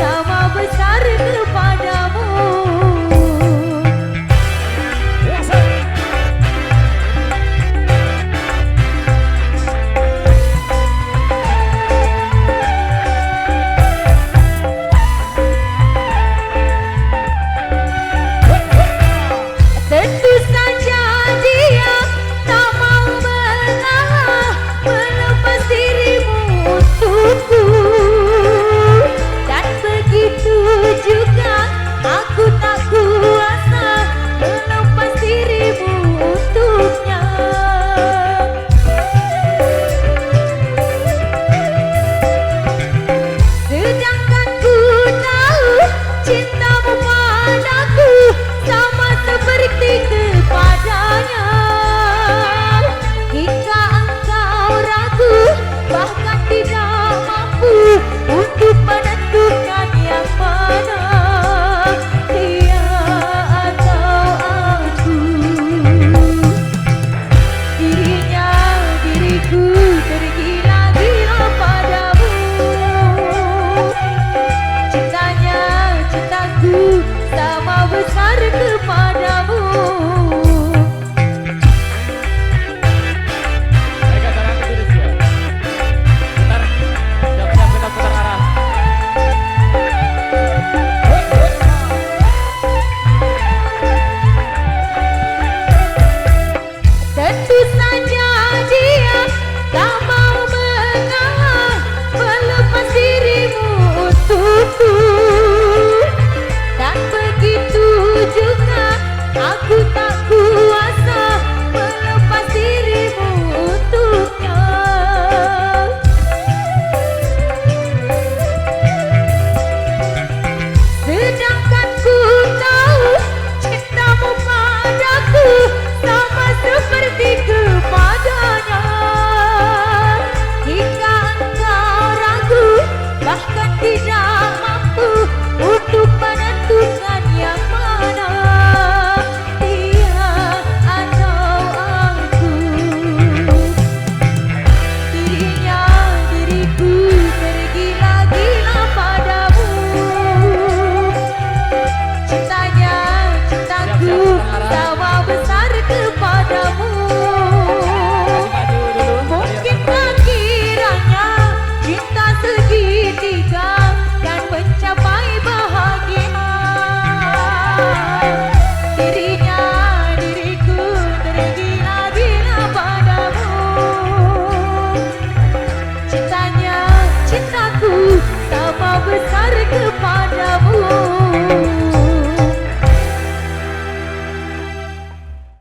sama besar kepadamu. Tentu saja dia tak mau mengalah melepas dirimu untukku, dan begitu juga aku tak kuasa melepas dirimu untuknya. Sedangkan ku tahu cintamu padaku sama seperti kepadanya. Jika engkau ragu bahkan tidak mampu untuk menentukan yang mana, dia atau aku, diriku tergila-gila padamu. Cintaku sama besar kepadamu. Tentu saja dia tak mau mengalah melepas dirimu untukku, dan begitu juga aku tak kuasa melepas dirimu untuknya. Sedangkan ku tahu cintamu padaku sama seperti kepadanya. Jika engkau ragu bahkan tidak mampu untuk